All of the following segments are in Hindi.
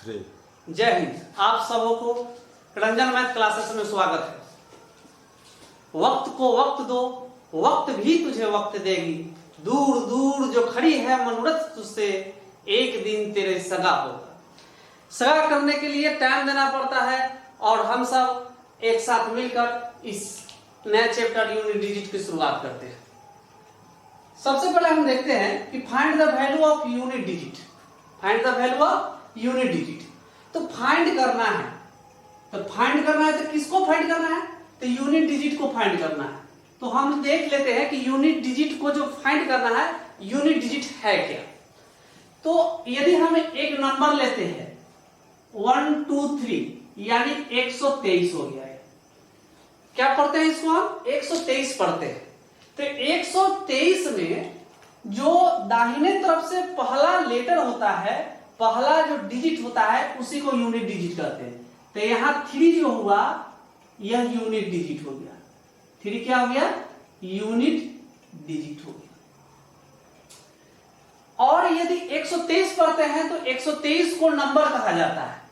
3। जय हिंद। आप सबों को रंजन मैथ क्लासेस में स्वागत है। वक्त को वक्त दो, वक्त भी तुझे वक्त देगी। दूर दूर जो खड़ी है मनोरथ तुझसे, एक दिन तेरे सगा होगा। सगा करने के लिए टाइम देना पड़ता है और हम सब एक साथ मिलकर इस नए चैप्टर यूनिट डिजिट की शुरुआत करते हैं। सबसे पहले हम देखते हैं कि find the value of unit digit. Find the value of unit digit. तो फाइंड करना है, तो किसको फाइंड करना है? तो यूनिट डिजिट को फाइंड करना है। तो हम देख लेते हैं कि यूनिट डिजिट को जो फाइंड करना है, यूनिट डिजिट है क्या। तो यदि हम एक नंबर लेते हैं 1 2 3 यानी 123 हो गया है। क्या पढ़ते हैं इसको? हम 123 पढ़ते हैं। तो 123 में जो दाहिने तरफ से पहला लेटर होता है, पहला जो डिजिट होता है, उसी को यूनिट डिजिट कहते हैं। तो यहां 3 जो हुआ यह यूनिट डिजिट हो गया। 3 क्या हो गया? यूनिट डिजिट हो गया। और यदि 123 पढ़ते हैं तो 123 को नंबर कहा जाता है।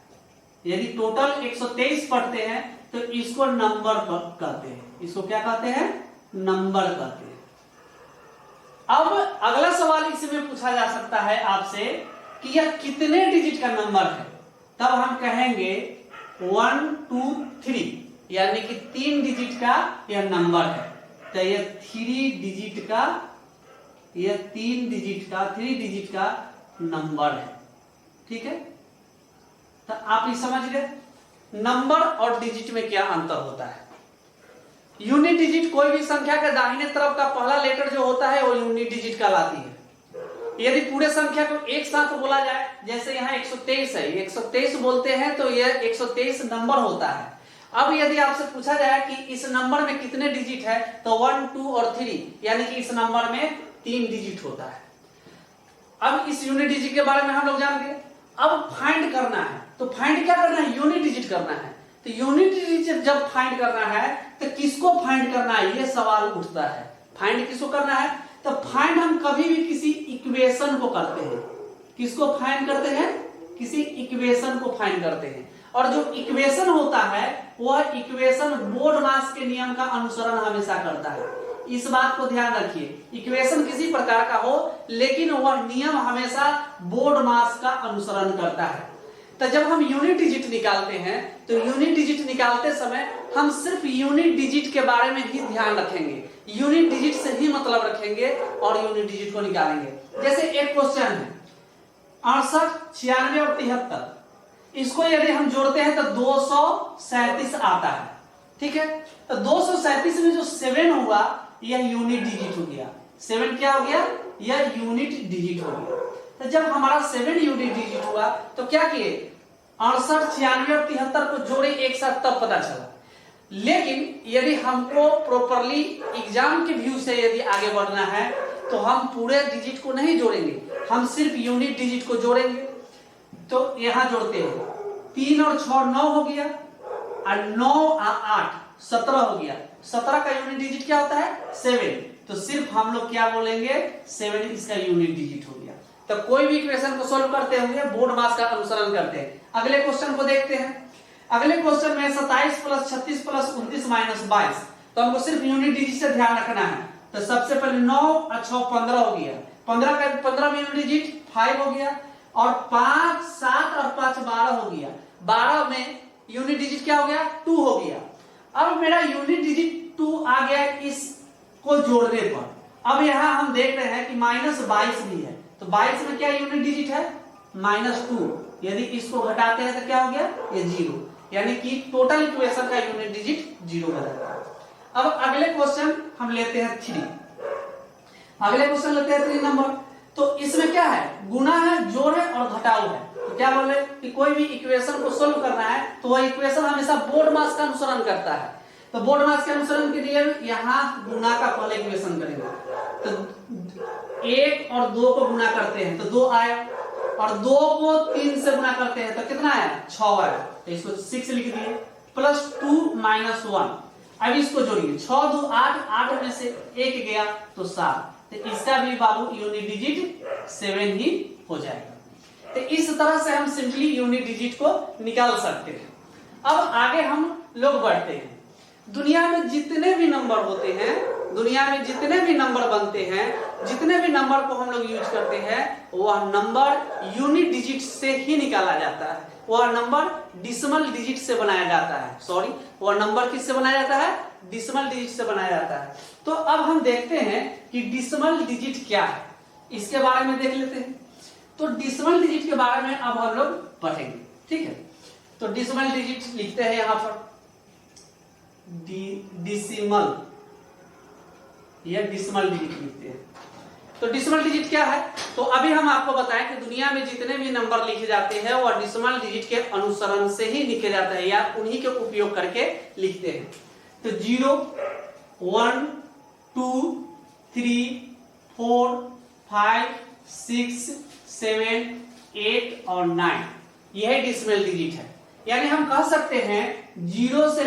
यदि टोटल 123 पढ़ते हैं तो इसको नंबर कहते हैं। इसको क्या कहते हैं? नंबर कहते हैं। अब अगला सवाल इसमें पूछा जा सकता है आपसे कि यह कितने डिजिट का नंबर है। तब हम कहेंगे 1 2 3 यानी कि 3 डिजिट का यह नंबर है। तो यह 3 डिजिट का, यह 3 डिजिट का नंबर है। ठीक है, तो आप ये समझ गए नंबर और डिजिट में क्या अंतर होता है। यूनिट डिजिट कोई भी संख्या के दाहिने तरफ का पहला लेटर जो होता है वो यूनिट डिजिट कहलाती है। यदि पूरे संख्या को एक साथ बोला जाए, जैसे यहाँ 123 है, 123 बोलते हैं तो यह 123 नंबर होता है। अब यदि आपसे पूछा जाए कि इस नंबर में कितने डिजिट है, तो 1 2 और 3 यानी कि इस नंबर में 3 डिजिट होता है। अब इस यूनिट डिजिट के बारे में हम लोग जान गए। अब फाइंड करना है, तो फाइंड क्या करना है? यूनिट डिजिट करना है। तो यूनिट डिजिट जब फाइंड करना है तो किसको फाइंड करना है, यह सवाल उठता है। फाइंड किसको करना है? तो फाइंड हम कभी भी किसी इक्वेशन को करते हैं। किसको फाइंड करते हैं? किसी इक्वेशन को फाइंड करते हैं। और जो इक्वेशन होता है वह इक्वेशन बोर्ड-मास के नियम का अनुसरण हमेशा करता है। इस बात को ध्यान रखिए, इक्वेशन किसी प्रकार का हो लेकिन वह नियम हमेशा बोर्ड-मास का अनुसरण करता है। तो जब हम यूनिट डिजिट निकालते हैं तो यूनिट डिजिट निकालते समय हम सिर्फ यूनिट डिजिट के बारे में ही ध्यान रखेंगे, यूनिट डिजिट से ही मतलब रखेंगे और यूनिट डिजिट को निकालेंगे। जैसे एक क्वेश्चन है 68 96 और 73, इसको यदि हम जोड़ते हैं तो 237 आता है। ठीक है, तो 237 में जो 7 हुआ यह यूनिट डिजिट हो गया। 7 क्या हो गया? यह यूनिट डिजिट हो गया। तो जब हमारा 7 यूनिट डिजिट हुआ तो क्या किए? 68 96 और 73 को जोड़े एक साथ, तब पता चला। लेकिन यदि हमको प्रॉपरली एग्जाम के व्यू से यदि आगे बढ़ना है तो हम पूरे डिजिट को नहीं जोड़ेंगे, हम सिर्फ यूनिट डिजिट को जोड़ेंगे। तो यहां जोड़ते हैं 3 और 6 9 हो गया और 9 और 8 17 हो गया। 17 का यूनिट डिजिट क्या होता है? 7। तो सिर्फ हम लोग क्या बोलेंगे? 7 इसका यूनिट डिजिट हो गया। तो कोई भी इक्वेशन को सोल्व करते हुए बोर्ड मास का अनुसरण करते हैं। अगले क्वेश्चन को देखते हैं। अगले क्वेश्चन में 27 + 36 + 29 - 22। तो हमको सिर्फ यूनिट डिजिट से ध्यान रखना है। तो सबसे पहले 9 और 6 15 हो गया। 15 में यूनिट डिजिट 5 हो गया और 5 7 और 5 12 हो गया। 12 में यूनिट डिजिट क्या हो गया? 2 हो गया। अब मेरा यूनिट डिजिट 2 आ गया इसको जोड़ने पर। अब यहां हम देख रहे हैं कि -22 भी है, तो 22 में क्या यूनिट डिजिट है? -2। यदि इसको घटाते हैं तो क्या हो गया? ये 0, यानी कि टोटल इक्वेशन का यूनिट डिजिट 0 हो जाता है। अब अगले क्वेश्चन हम लेते हैं 3। अगले क्वेश्चन लेते हैं 3 नंबर। तो इसमें क्या है? गुना है, जोड़ है और घटाव है। तो क्या बोले कि कोई भी इक्वेशन को सोल्व करना है तो वह इक्वेशन हमेशा बोर्ड मास का अनुसरण करता है। तो बोर्ड मास के अनुसरण के लिए यहां गुना का पहले इक्वेशन करेंगे। तो 1 और 2 को गुना करते हैं तो 2 आया, और 2 को 3 से गुना करते हैं तो कितना आया? 6 आया। तो इसको 6 लिख दिए +2 - 1। अब इसको जोड़िए 6 2 8, 8 में से 1 गया तो 7। तो इसका भी बाबू यूनिट डिजिट 7 ही हो जाएगा। तो इस तरह से हम सिंपली यूनिट डिजिट को निकाल सकते हैं। अब आगे हम लोग बढ़ते हैं। दुनिया में जितने भी नंबर होते हैं, दुनिया में जितने भी नंबर बनते हैं, जितने भी नंबर को हम लोग यूज करते हैं, वह नंबर यूनिट डिजिट से ही निकाला जाता है। वह नंबर डिसिमल डिजिट से बनाया जाता है। सॉरी, वह नंबर किससे बनाया जाता है? डिसिमल डिजिट से बनाया जाता है। तो अब हम देखते हैं कि डिसिमल डिजिट क्या है, इसके बारे में देख लेते हैं। तो डिसिमल डिजिट के बारे में अब हम लोग पढ़ेंगे, ठीक है। तो डिसिमल डिजिट लिखते हैं यहां पर डिसिमल, यह डिसिमल डिजिट लिखते हैं। तो डिसिमल डिजिट क्या है? तो अभी हम आपको बताएं कि दुनिया में जितने भी नंबर लिखे जाते हैं वह डिसिमल डिजिट के अनुसरण से ही लिखे जाते हैं या उन्हीं के उपयोग करके लिखते हैं। तो 0, 1, 2, 3, 4, 5, 6, 7, 8 और 9, यह डिसिमल डिजिट है। यानी हम कह सकते हैं 0 से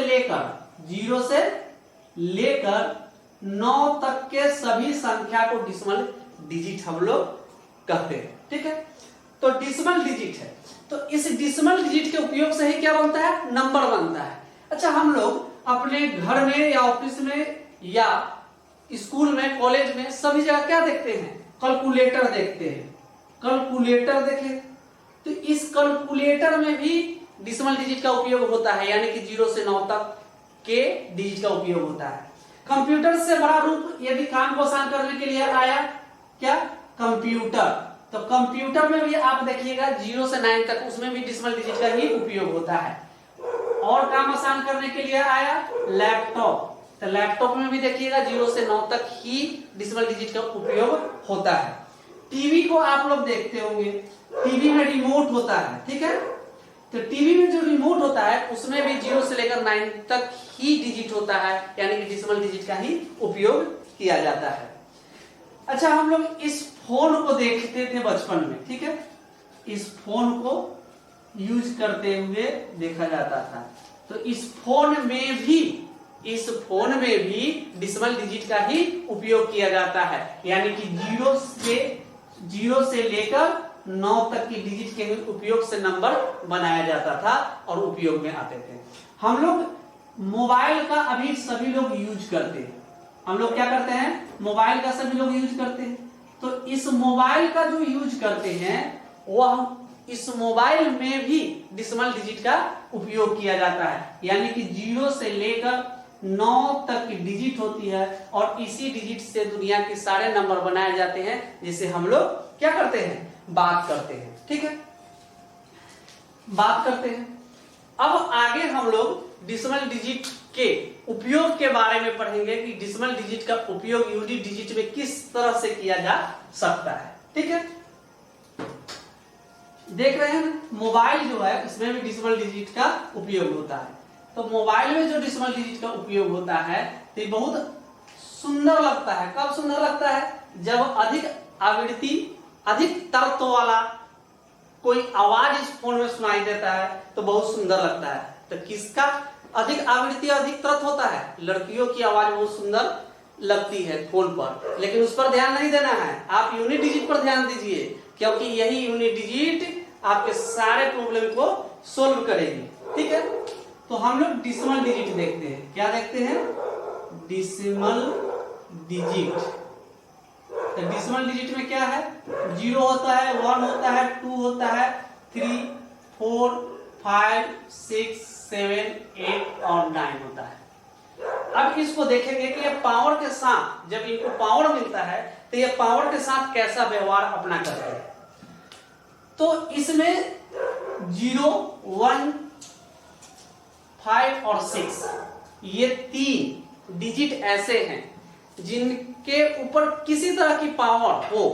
लेकर 9 तक के सभी संख्या को डिसिमल डिजिट हम लोग कहते हैं, ठीक है। तो डिसिमल डिजिट है, तो इस डिसिमल डिजिट के उपयोग से ही क्या बनता है? नंबर बनता है। अच्छा, हम लोग अपने घर में या ऑफिस में या स्कूल में, कॉलेज में, सभी जगह क्या देखते हैं? कैलकुलेटर देखते हैं। कैलकुलेटर देखें तो इस कैलकुलेटर में भी डिसिमल डिजिट का उपयोग होता है, यानी कि 0 से 9 तक के डिजिट का उपयोग होता है। कंप्यूटर से बड़ा रूप यदि काम को आसान करने के लिए आया, क्या? कंप्यूटर। तो कंप्यूटर में भी आप देखिएगा 0 से 9 तक, उसमें भी डिसिमल डिजिट का ही उपयोग होता है। और काम आसान करने के लिए आया लैपटॉप, तो लैपटॉप में भी देखिएगा 0 से 9 तक ही डिसिमल डिजिट का उपयोग होता है। टीवी को आप लोग देखते होंगे, टीवी में रिमोट होता है, ठीक है। तो टीवी में जो रिमोट होता है उसमें भी 0 से लेकर 9 तक ही डिजिट होता है, यानी कि डिसिमल डिजिट का ही उपयोग किया जाता है। अच्छा, हम लोग इस फोन को देखते थे बचपन में, ठीक है। इस फोन को यूज करते हुए देखा जाता था। तो इस फोन में भी डिसिमल डिजिट का ही उपयोग किया जाता है, यानी कि 0 से लेकर 9 तक की डिजिट के उपयोग से नंबर बनाया जाता था और उपयोग में आते थे। हम लोग मोबाइल का अभी सभी लोग यूज करते हैं। हम लोग क्या करते हैं? मोबाइल का सभी लोग यूज करते हैं। तो इस मोबाइल का जो यूज करते हैं वह इस मोबाइल में भी डिसिमल डिजिट का उपयोग किया जाता है, यानी कि 0 से लेकर 9 तक की डिजिट होती है और इसी डिजिट से दुनिया के सारे नंबर बनाए जाते हैं, जिसे हम लोग क्या करते हैं? बात करते हैं, ठीक है, बात करते हैं। अब आगे हम लोग डिसिमल डिजिट के उपयोग के बारे में पढ़ेंगे कि डिसिमल डिजिट का उपयोग यूनिट डिजिट में किस तरह से किया जा सकता है, ठीक है। देख रहे हैं मोबाइल जो है इसमें भी डिसिमल डिजिट का उपयोग होता है। तो मोबाइल में जो डिसिमल डिजिट का उपयोग होता है तो ये बहुत सुंदर लगता है। कब सुंदर लगता है? जब अधिक आवृत्ति, अधिक तर्क वाला कोई आवाज इस फोन में सुनाई देता है तो बहुत सुंदर लगता है। तो किसका अधिक आवृत्ति, अधिक तर्क होता है? लड़कियों की आवाज बहुत सुंदर लगती है फोन पर, लेकिन उस पर ध्यान नहीं देना है। आप यूनिट डिजिट पर ध्यान दीजिए, क्योंकि यही यूनिट डिजिट आपके सारे प्रॉब्लम को सोल्व करेगी, ठीक है। तो हम लोग डिसिमल डिजिट देखते हैं। क्या देखते हैं? Decimal digit. तो डिसिमल डिजिट में क्या है? 0 होता है, 1 होता है, 2 होता है, 3, 4, 5, 6, 7, 8 और 9 होता है। अब इसको देखेंगे कि ये पावर के साथ, जब इनको पावर मिलता है तो ये पावर के साथ कैसा व्यवहार अपना करते हैं। तो इसमें 0, 1, 5 और 6 ये 3 डिजिट ऐसे हैं जिनके ऊपर किसी तरह की पावर हो,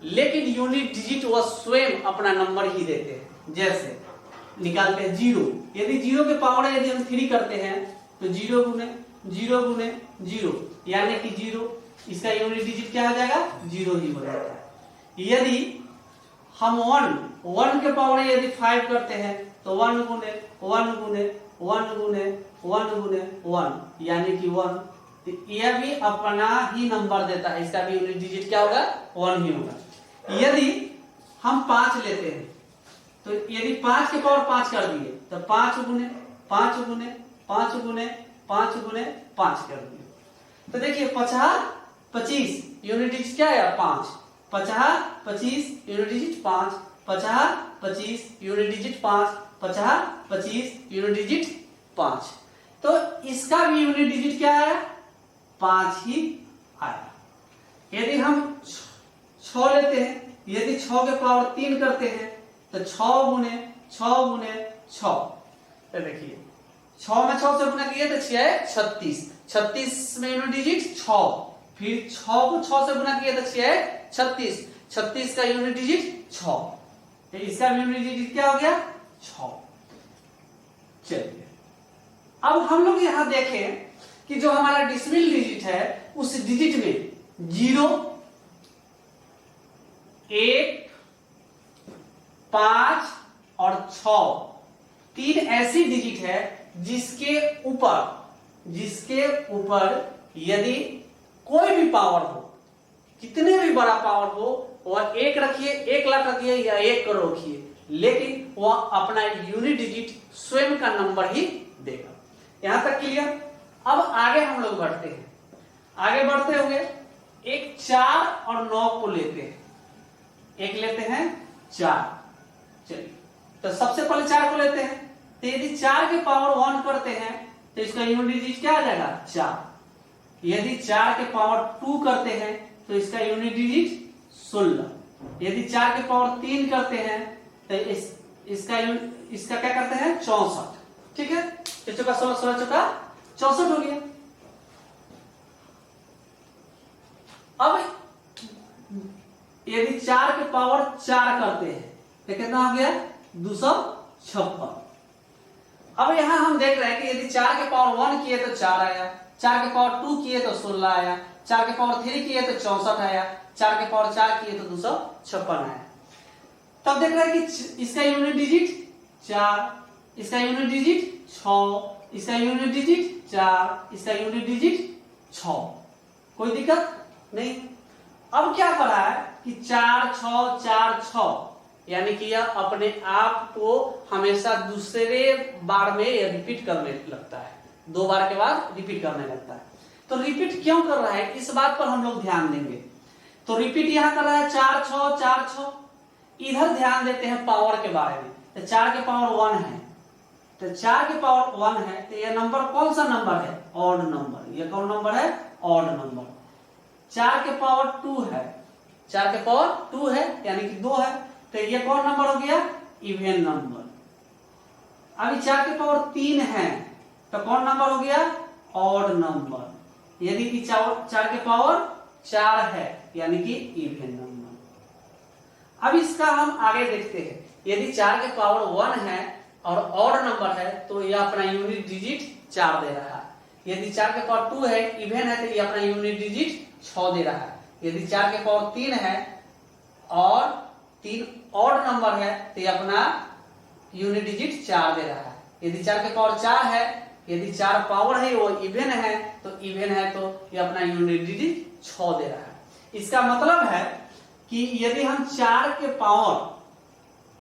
लेकिन यूनिट डिजिट वह स्वयं अपना नंबर ही देते हैं। जैसे निकालते हैं 0, यदि 0 के पावर यदि हम 3 करते हैं तो 0 गुने 0 गुने 0, यानी कि 0, इसका यूनिट डिजिट क्या हो जाएगा? 0 ही हो जाता है। यदि हम 1 के पावर यदि 5 करते हैं तो 1 गुने 1 गुने 1 गुने 1 गुने 1, यानी कि 1, तो यह भी अपना ही नंबर देता है। इसका भी यूनिट डिजिट क्या होगा? 1 ही होगा। यदि हम 5 लेते हैं तो यदि 5 के पावर 5 कर दिए तो 5 गुने 5 गुने 5 गुने 5 गुने 5 कर दिए, तो देखिए 50 25 यूनिट डिजिट क्या है 5, 50 25 unit digit 5, 50 25 unit digit 5, 50 25 unit digit 5। तो इसका भी यूनिट डिजिट क्या आया 5 ही आया। यदि हम 6 लेते हैं, यदि 6 के पावर 3 करते हैं तो 6 गुने 6 गुने 6, तो देखिए 6 में 6 से गुना किए तो 6 36, 36 में यूनिट डिजिट 6, फिर 6 को 6 से गुना किए तो 6 36, 36 का यूनिट डिजिट 6, तो इसका यूनिट डिजिट क्या हो गया 6। चलिए अब हम लोग यहां देखें कि जो हमारा डिसिमल डिजिट है उस डिजिट में 0 1 5 और 6 तीन ऐसी डिजिट है जिसके ऊपर यदि कोई भी पावर हो, कितने भी बड़ा पावर हो, वह 1 रखिए 1 लाख रखिए या 1 करोड़ रखिए, लेकिन वह अपना यूनिट डिजिट स्वयं का नंबर ही देगा। यहां तक क्लियर। अब आगे हम लोग बढ़ते हैं, आगे बढ़ते हुए एक 4 और 9 को लेते हैं, एक लेते हैं 4। चलिए तो सबसे पहले 4 को लेते हैं, तो यदि 4 के पावर 1 करते हैं तो इसका यूनिट डिजिट क्या आ जाएगा 4। यदि 4 के पावर 2 करते हैं तो इसका यूनिट डिजिट 16। यदि 4 के पावर 3 करते हैं तो इसका क्या करते हैं 64। ठीक है, तो चुका 16 16 चुका 64 हो गया। अब यदि 4 के पावर 4 करते हैं तो कितना हो गया 256। अब यहां हम देख रहे हैं कि यदि 4 के पावर 1 किए तो 4 आया, 4 के पावर 2 किए तो 16 आया, 4 के पावर 3 किए तो 64 आया, 4 के पावर 4 किए तो 256 आया। तब देख रहे हैं कि इसका यूनिट डिजिट 4, इसका यूनिट डिजिट 6, इसका यूनिट डिजिट 4, इसका यूनिट डिजिट 6, कोई दिक्कत नहीं। अब क्या कर रहा है कि 4 6 4 6, यानी कि यह अपने आप को हमेशा दूसरे बार में रिपीट करने लगता है, 2 बार के बाद रिपीट करने लगता है। तो रिपीट क्यों कर रहा है इस बात पर हम लोग ध्यान देंगे। तो रिपीट यहां कर रहा है 4 6 4 6। इधर ध्यान देते हैं पावर के बारे में, तो 4 के पावर 1 है, तो 4 के पावर 1 है, तो यह नंबर कौन सा नंबर है ऑड नंबर। यह कौन नंबर है ऑड नंबर। 4 के पावर 2 है, 4 के पावर 2 है यानी कि 2 है, तो ये कौन नंबर हो गया इवन नंबर। अभी 4 के पावर 3 है तो कौन नंबर हो गया ऑड नंबर। यदि कि 4 के पावर 4 है यानी कि इवन नंबर। अब इसका हम आगे देखते हैं, यदि 4 के पावर 1 है और ऑड नंबर है तो यह अपना यूनिट डिजिट 4 दे रहा है। यदि 4 के पावर 2 है इवन है तो यह अपना यूनिट डिजिट 6 दे रहा है। यदि 4 के पावर 3 है और 3 ऑड नंबर है तो यह अपना यूनिट डिजिट 4 दे रहा है। यदि 4 के पावर 4 है, यदि 4 पावर है वो इवन है, तो इवन है तो यह अपना यूनिट डिजिट 6 दे रहा है। इसका मतलब है कि यदि हम 4 के पावर